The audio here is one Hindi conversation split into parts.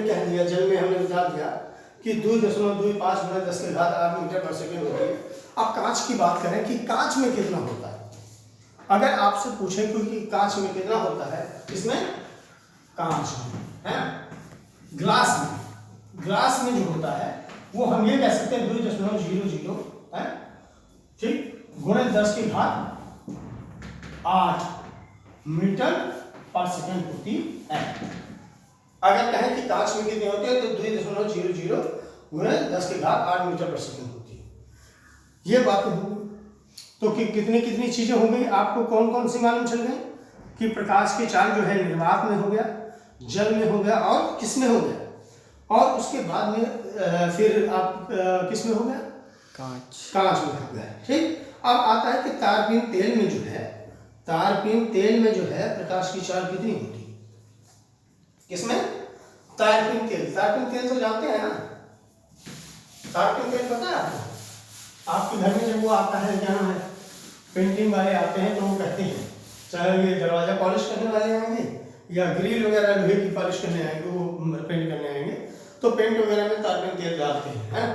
हमने कह दिया, जल में हमने बता दिया कि 2.25 × 10⁸ मीटर/सेकंड होती है। अब कांच की बात करें कि कांच में कितना होता है। अगर आपसे पूछे कि कांच में कितना होता है, इसमें कांच में है, ग्लास में जो होता है वो हम ये कह सकते हैं 2.00 है, ठीक, गुणे 10⁸ मीटर/सेकंड होती है। अगर कहें कि कांच में कितनी होती है तो 2.00 गुणे 10⁸ मीटर/सेकंड होती है। ये बात होगी। तो कि कितनी चीजें हो गई, आपको कौन कौन सी मालूम चल गई कि प्रकाश की चाल जो है निर्वात में हो गया, जल में हो गया और किस में हो गया, और उसके बाद में फिर आप किस में हो गया, कांच में हो गया, ठीक। अब आता है कि तारपीन तेल में जो है प्रकाश की चाल कितनी होती है, किसमें, तारपीन तेल तो जानते हैं ना, तारपीन तेल पता है आपको। आपके घर में जब वो आता है, क्या नाम है, पेंटिंग वाले आते हैं तो वो कहते हैं, चाहे ये दरवाजा पॉलिश करने वाले आएंगे या ग्रिल वगैरह लोहे की पॉलिश करने आएंगे, वो पेंट करने आएंगे, तो पेंट वगैरह में तारपीन तेल डालते हैं, है।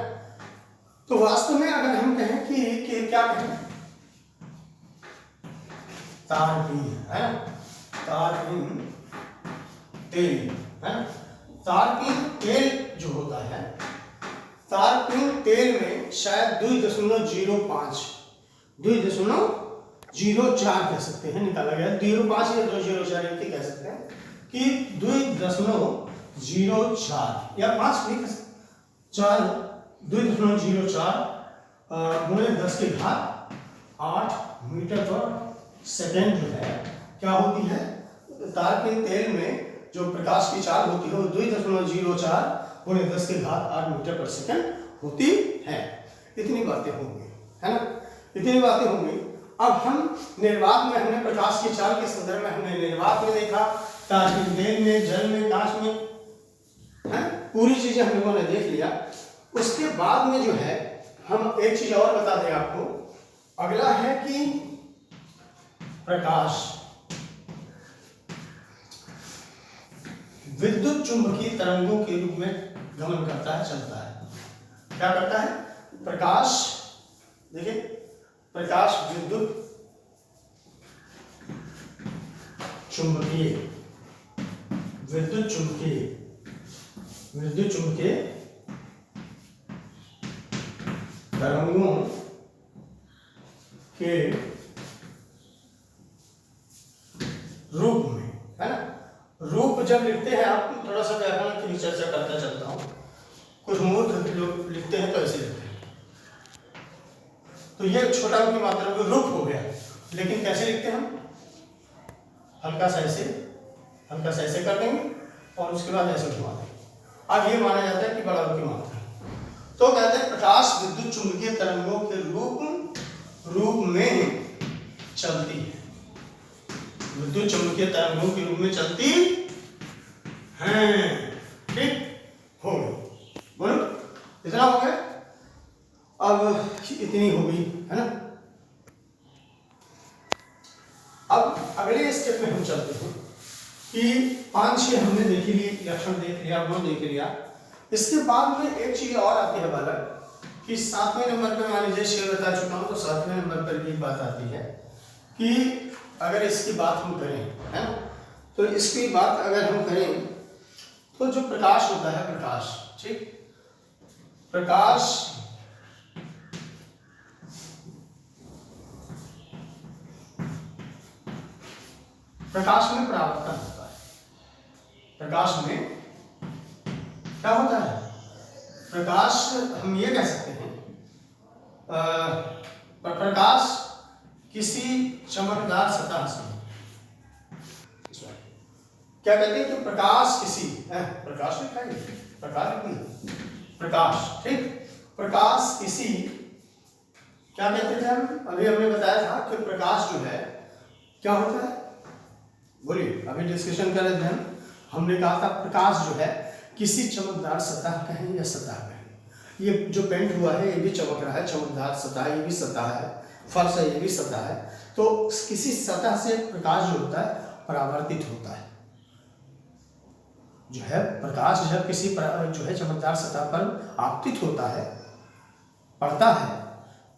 तो वास्तव में अगर हम कहें कि क्या कहें, तारपीन है, तारपीन तेल है। तारपीन तेल जो होता है, तारपीन तेल में शायद 2.04 कह सकते हैं, निकाला गया 2.05 या 2.04 कह सकते हैं कि 2.04 या 5 नहीं, 2.04 गुणे 10⁸ मीटर/सेकंड जो है क्या होती है। तारपीन तेल में जो प्रकाश की चाल होती है वो 2.04 गुणे 10⁸ मीटर/सेकंड होती है। इतनी बातें होंगी, है ना, इतनी बातें होंगी। अब हम निर्वात में हमने प्रकाश की चाल के संदर्भ में हमने निर्वात में देखा, तारपीन तेल में, जल में, कांच में, है, पूरी चीजें हम लोगों ने देख लिया। उसके बाद में जो है हम एक चीज और बता दें आपको, अगला है कि प्रकाश विद्युत चुंबकीय तरंगों के रूप में गमन करता है, चलता है। क्या करता है प्रकाश, देखिए, प्रकाश विद्युत चुंबकीय तरंगों के रूप में, है ना। रूप जब लिखते हैं, आप थोड़ा सा व्याकरण की भी चर्चा करता चलता हूं। कुछ मूर्ख लोग लिखते हैं तो ऐसे लिखते हैं, तो ये छोटा की मात्रा में रूप हो गया, लेकिन कैसे लिखते हैं हम, हल्का सा ऐसे कर देंगे और उसके बाद ऐसे घुमा देंगे। अब ये माना जाता है कि बड़ा रूप की मात्रा। तो कहते हैं प्रकाश विद्युत चुंबकीय तरंगों के रूप में चलती है, विद्युत चुंबकीय तरंगों के रूप में चलती है, ठीक हो गई, बोलो इतना हो गया। अब इतनी हो गई, है ना। अब अगले स्टेप में हम चलते हैं कि 5-6 हमने देख लिए, लक्षण देख लिया, गुण देख लिया। इसके बाद में एक चीज और आती है बालक कि 7वें नंबर पे, मान लीजिए 6 बता चुका हूं, तो 7वें नंबर पर भी बात आती है कि अगर इसकी बात हम करें, है ना, तो इसकी बात अगर हम करें तो जो प्रकाश होता है, ठीक, प्रकाश में परावर्तन होता है। प्रकाश में क्या होता है, प्रकाश हम ये कह सकते हैं, प्रकाश किसी चमकदार सतह से, क्या कहते हैं कि प्रकाश किसी, प्रकाश लिखा है, प्रकाश, ठीक, प्रकाश किसी, क्या कहते थे हम, अभी हमने बताया था कि प्रकाश जो है क्या होता है, बोलिए, अभी डिस्कशन कर रहे थे हमने कहा था प्रकाश जो है किसी चमकदार सतह कहें या सतह कहें, ये जो पेंट हुआ है ये भी चमक रहा है, चमकदार सतह, ये भी सतह है, फर्श है, ये भी सतह है, तो किसी सतह से प्रकाश जो होता है परावर्तित होता है। जो है प्रकाश जब किसी जो है चमकदार सतह पर आपतित होता है, पड़ता है,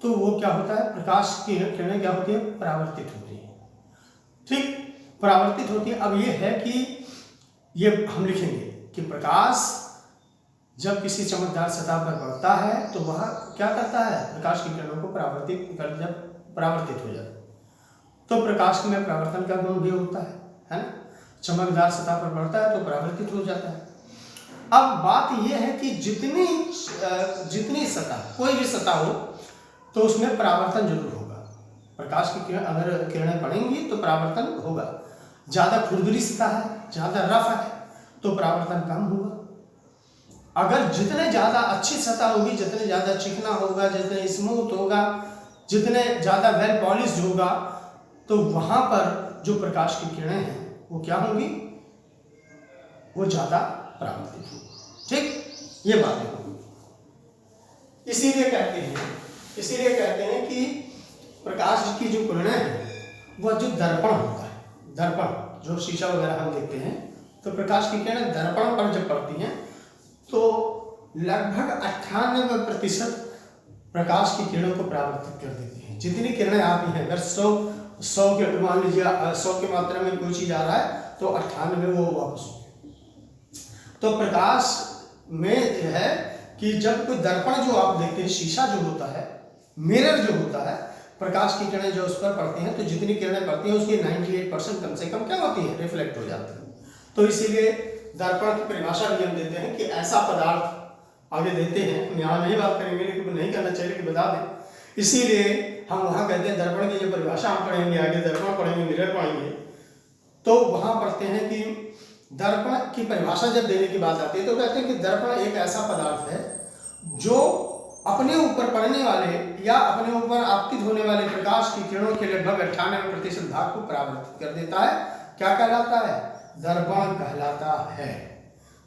तो वो क्या होता है, प्रकाश की किरणें क्या होती है, परावर्तित होती है। ठीक, परावर्तित होती है। अब ये है कि ये हम लिखेंगे कि प्रकाश जब किसी चमकदार सतह पर पड़ता है तो वह क्या करता है, प्रकाश की किरणों को परावर्तित कर, जब परावर्तित हो जाता है तो प्रकाश में परावर्तन का गुण भी होता है ना। चमकदार सतह पर पड़ता है तो परावर्तित हो जाता है। अब बात यह है कि जितनी सतह, कोई भी सतह हो तो उसमें परावर्तन जरूर होगा। प्रकाश की किरण अगर किरणें पड़ेंगी तो परावर्तन होगा। ज़्यादा खुरदरी सतह है, ज़्यादा रफ है तो परावर्तन कम होगा। अगर जितने ज़्यादा अच्छी सतह होगी, जितने ज़्यादा चिकना होगा, जितने स्मूथ होगा, जितने ज़्यादा वेल पॉलिश्ड होगा, तो वहाँ पर जो प्रकाश की किरणें हैं वो क्या होंगी, वो ज़्यादा परावर्तित होगी। ठीक, ये बातें होंगी। इसीलिए कहते हैं कि प्रकाश की जो किरणें हैं वह जो दर्पण होता है, दर्पण जो शीशा वगैरह हम देखते हैं, तो प्रकाश की किरणें दर्पण पर जब पड़ती हैं तो लगभग 98% प्रकाश की किरणों को परावर्तित कर देती हैं। जितनी किरणें आती हैं, अगर 100 के मान लीजिए 100 की मात्रा में कोई चीज़ आ रहा है तो 98 वो वापस हो। तो प्रकाश में है कि जब कोई दर्पण जो आप देखते हैं, शीशा जो होता है, मिरर जो होता है, प्रकाश की किरणें जो उस पर पड़ती हैं तो जितनी किरणें पड़ती हैं उसकी 98% कम से कम क्या होती है, रिफ्लेक्ट हो जाती है। तो इसीलिए दर्पण की परिभाषा भी हम देते हैं कि ऐसा पदार्थ, आगे देते हैं, हम यहाँ नहीं बात करेंगे लेकिन नहीं करना चाहिए कि बता दें। इसीलिए हम वहाँ कहते हैं दर्पण की जो परिभाषा हम पढ़ेंगे, आगे दर्पण पढ़ेंगे, मिरर पढ़ेंगे, तो वहाँ पढ़ते हैं कि दर्पण की परिभाषा जब देने की बात आती है तो कहते हैं कि दर्पण एक ऐसा पदार्थ है जो अपने ऊपर पड़ने वाले या अपने ऊपर आपतित होने वाले प्रकाश की किरणों के लगभग 98% भाग को परावर्तित कर देता है। क्या कहलाता है, दर्पण कहलाता है।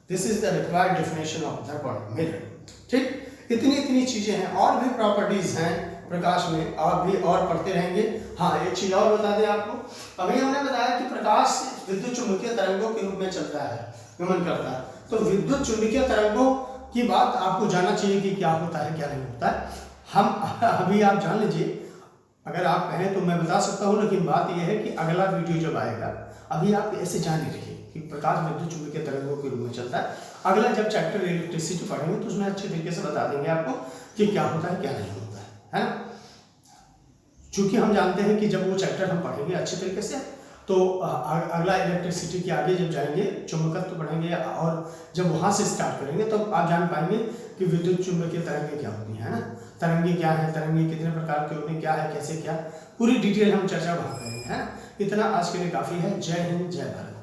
This is the required definition of दर्पण, मिरर। ठीक, इतनी चीजें हैं, और भी प्रॉपर्टीज हैं प्रकाश में, और भी और पढ़ते रहेंगे। हाँ, एक चीज और बता दें आपको, अभी हमने बताया कि प्रकाश विद्युत चुंबकीय तरंगों के रूप में चलता है, गमन करता है। तो विद्युत चुंबकीय तरंगों की बात आपको जानना चाहिए कि क्या होता है क्या नहीं होता है। हम अभी आप जान लीजिए, अगर आप कहें तो मैं बता सकता हूँ, लेकिन बात यह है कि अगला वीडियो जब आएगा, अभी आप ऐसे जान ही रहिए कि प्रकाश विद्युत चुंबकीय तरंगों के रूप में चलता है। अगला जब चैप्टर इलेक्ट्रिसिटी पढ़ेंगे तो उसमें अच्छे तरीके से बता देंगे आपको कि क्या होता है क्या नहीं होता है ना। चूंकि हम जानते हैं कि जब वो चैप्टर हम पढ़ेंगे अच्छे तरीके से तो अगला इलेक्ट्रिसिटी के आगे जब जाएंगे, चुंबकत्व पढ़ेंगे, और जब वहाँ से स्टार्ट करेंगे तो आप जान पाएंगे कि विद्युत चुंबकीय तरंगें क्या होती हैं, है ना। तरंगे क्या है, तरंगे कितने प्रकार की होती हैं, क्या है, कैसे क्या, पूरी डिटेल हम चर्चा वहाँ करेंगे, है ना। इतना आज के लिए काफ़ी है। जय हिंद, जय भारत।